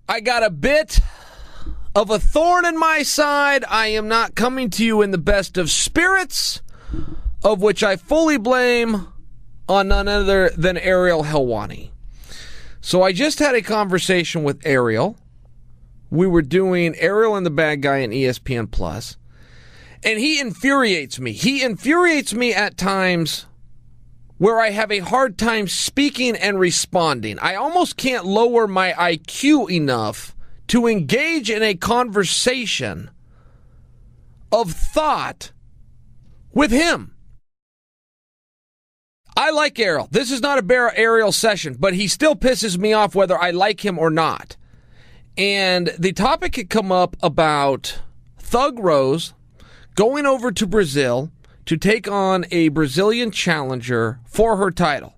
I got a bit of a thorn in my side. I am not coming to you in the best of spirits, of which I fully blame on none other than Ariel Helwani. So I just had a conversation with Ariel. We were doing Ariel and the Bad Guy on ESPN Plus, and he infuriates me. He infuriates me at times where I have a hard time speaking and responding. I almost can't lower my IQ enough to engage in a conversation of thought with him. I like Ariel. This is not a Ariel session, but he still pisses me off whether I like him or not. And the topic had come up about Thug Rose going over to Brazil to take on a Brazilian challenger for her title.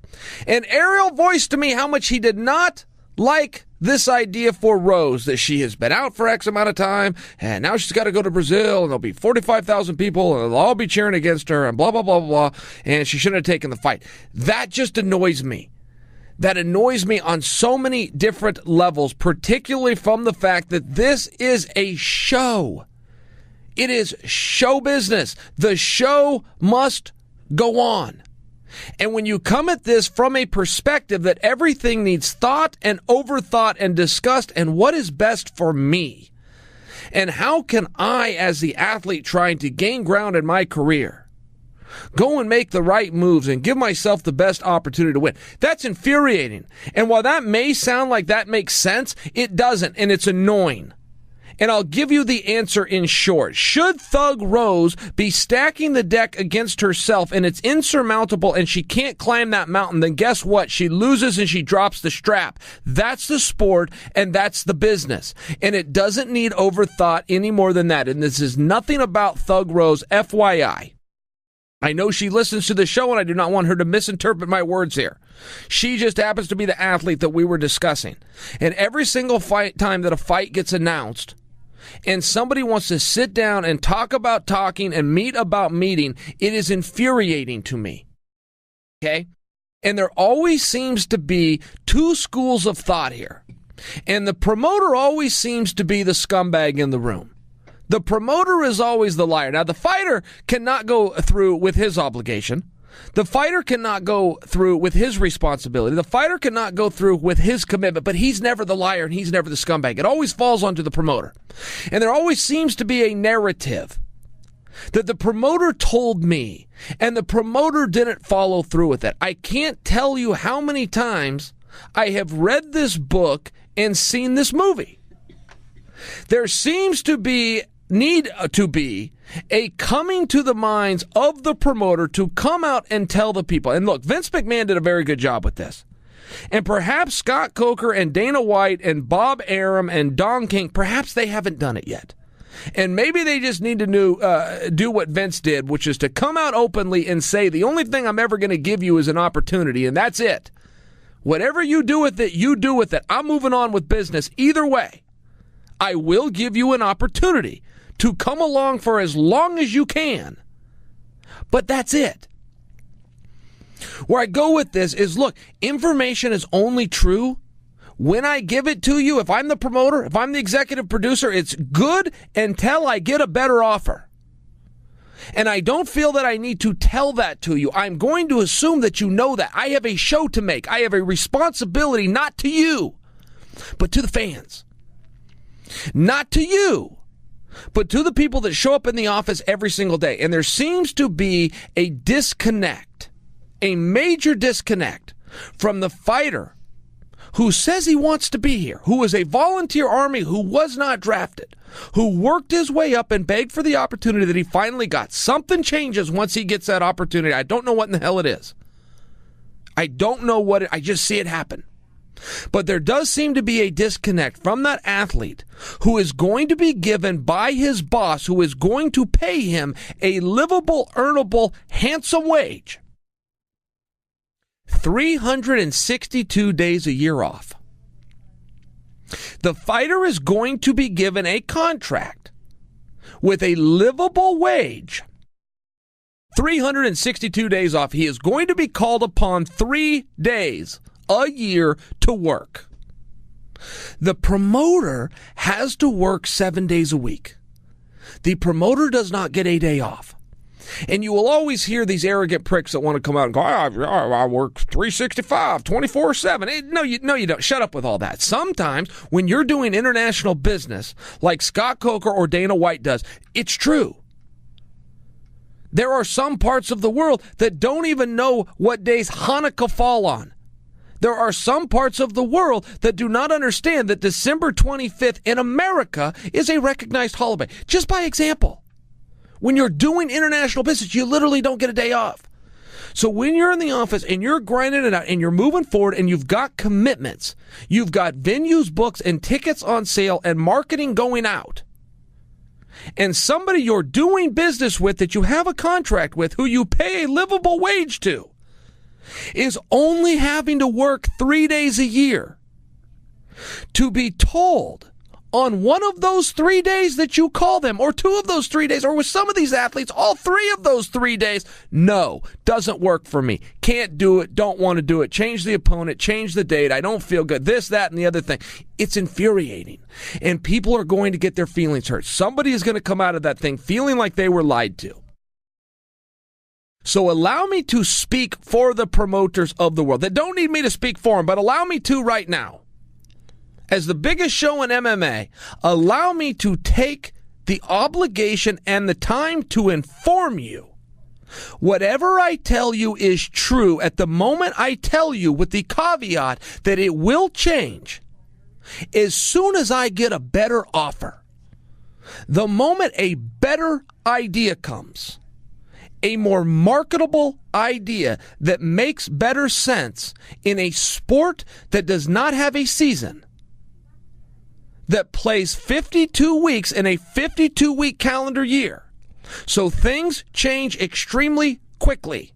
And Ariel voiced to me how much he did not like this idea for Rose, that she has been out for X amount of time, and now she's got to go to Brazil, and there'll be 45,000 people, and they'll all be cheering against her, and blah, blah, blah, blah, and she shouldn't have taken the fight. That just annoys me. That annoys me on so many different levels, particularly from the fact that this is a show. It is show business. The show must go on. And when you come at this from a perspective that everything needs thought and overthought and discussed and what is best for me, and how can I, as the athlete trying to gain ground in my career, go and make the right moves and give myself the best opportunity to win, that's infuriating. And while that may sound like that makes sense, it doesn't, and it's annoying. And I'll give you the answer in short. Should Thug Rose be stacking the deck against herself and it's insurmountable and she can't climb that mountain, then guess what? She loses and she drops the strap. That's the sport and that's the business. And it doesn't need overthought any more than that. And this is nothing about Thug Rose, FYI. I know she listens to the show and I do not want her to misinterpret my words here. She just happens to be the athlete that we were discussing. And every single time that a fight gets announced, and somebody wants to sit down and talk about talking and meet about meeting, it is infuriating to me. Okay? And there always seems to be two schools of thought here. And the promoter always seems to be the scumbag in the room. The promoter is always the liar. Now, the fighter cannot go through with his obligation. The fighter cannot go through with his responsibility. The fighter cannot go through with his commitment, but he's never the liar and he's never the scumbag. It always falls onto the promoter. And there always seems to be a narrative that the promoter told me and the promoter didn't follow through with it. I can't tell you how many times I have read this book and seen this movie. There seems to be need to be a coming to the minds of the promoter to come out and tell the people. And look, Vince McMahon did a very good job with this. And perhaps Scott Coker and Dana White and Bob Arum and Don King, perhaps they haven't done it yet. And maybe they just need to do what Vince did, which is to come out openly and say, the only thing I'm ever going to give you is an opportunity, and that's it. Whatever you do with it, you do with it. I'm moving on with business. Either way, I will give you an opportunity to come along for as long as you can. But that's it. Where I go with this is, look, information is only true when I give it to you. If I'm the promoter, if I'm the executive producer, it's good until I get a better offer. And I don't feel that I need to tell that to you. I'm going to assume that you know that. I have a show to make. I have a responsibility, not to you, but to the fans. Not to you, but to the people that show up in the office every single day. And there seems to be a disconnect, a major disconnect from the fighter who says he wants to be here, who is a volunteer army, who was not drafted, who worked his way up and begged for the opportunity that he finally got. Something changes once he gets that opportunity. I don't know what in the hell it is. I don't know what I just see it happen. But there does seem to be a disconnect from that athlete who is going to be given by his boss, who is going to pay him a livable, earnable, handsome wage. 362 days a year off. The fighter is going to be given a contract with a livable wage. 362 days off. He is going to be called upon 3 days a year to work. The promoter has to work 7 days a week. The promoter does not get a day off. And you will always hear these arrogant pricks that want to come out and go, I work 365, 24/7. No, you don't. Shut up with all that. Sometimes when you're doing international business like Scott Coker or Dana White does, it's true. There are some parts of the world that don't even know what days Hanukkah fall on. There are some parts of the world that do not understand that December 25th in America is a recognized holiday. Just by example. When you're doing international business, you literally don't get a day off. So when you're in the office and you're grinding it out and you're moving forward and you've got commitments, you've got venues, books, and tickets on sale and marketing going out, and somebody you're doing business with that you have a contract with who you pay a livable wage to is only having to work 3 days a year, to be told on one of those 3 days that you call them, or 2 of those 3 days, or with some of these athletes, all 3 of those 3 days, no, doesn't work for me. Can't do it, don't want to do it, change the opponent, change the date, I don't feel good, this, that, and the other thing. It's infuriating. And people are going to get their feelings hurt. Somebody is going to come out of that thing feeling like they were lied to. So allow me to speak for the promoters of the world that don't need me to speak for them, but allow me to right now. As the biggest show in MMA, allow me to take the obligation and the time to inform you. Whatever I tell you is true at the moment I tell you, with the caveat that it will change as soon as I get a better offer. The moment a better idea comes, a more marketable idea that makes better sense in a sport that does not have a season, that plays 52 weeks in a 52-week calendar year. So things change extremely quickly.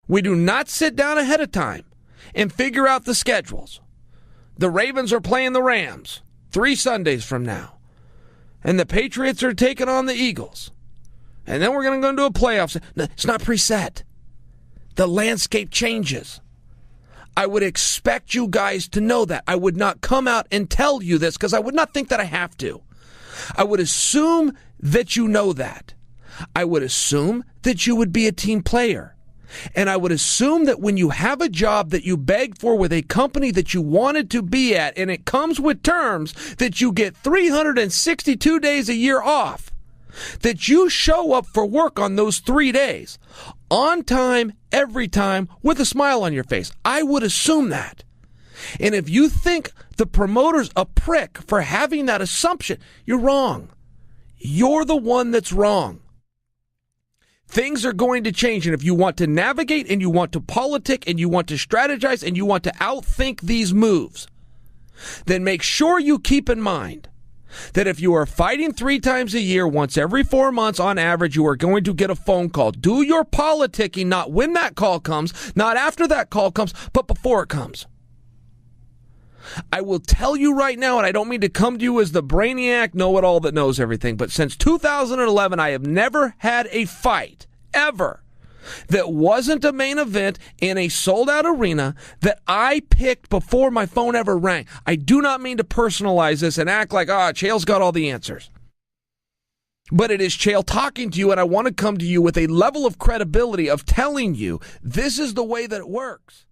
We do not sit down ahead of time and figure out the schedules. The Ravens are playing the Rams 3 Sundays from now. And the Patriots are taking on the Eagles. And then we're going to go into a playoff. No, it's not preset. The landscape changes. I would expect you guys to know that. I would not come out and tell you this because I would not think that I have to. I would assume that you know that. I would assume that you would be a team player. And I would assume that when you have a job that you begged for with a company that you wanted to be at, and it comes with terms that you get 362 days a year off, that you show up for work on those 3 days, on time, every time, with a smile on your face. I would assume that. And if you think the promoter's a prick for having that assumption, you're wrong. You're the one that's wrong. Things are going to change, and if you want to navigate and you want to politic and you want to strategize and you want to outthink these moves, then make sure you keep in mind that if you are fighting 3 times a year, once every 4 months on average, you are going to get a phone call. Do your politicking not when that call comes, not after that call comes, but before it comes. I will tell you right now, and I don't mean to come to you as the brainiac know-it-all that knows everything, but since 2011, I have never had a fight, ever, that wasn't a main event in a sold-out arena that I picked before my phone ever rang. I do not mean to personalize this and act like, Chael's got all the answers. But it is Chael talking to you, and I want to come to you with a level of credibility of telling you this is the way that it works.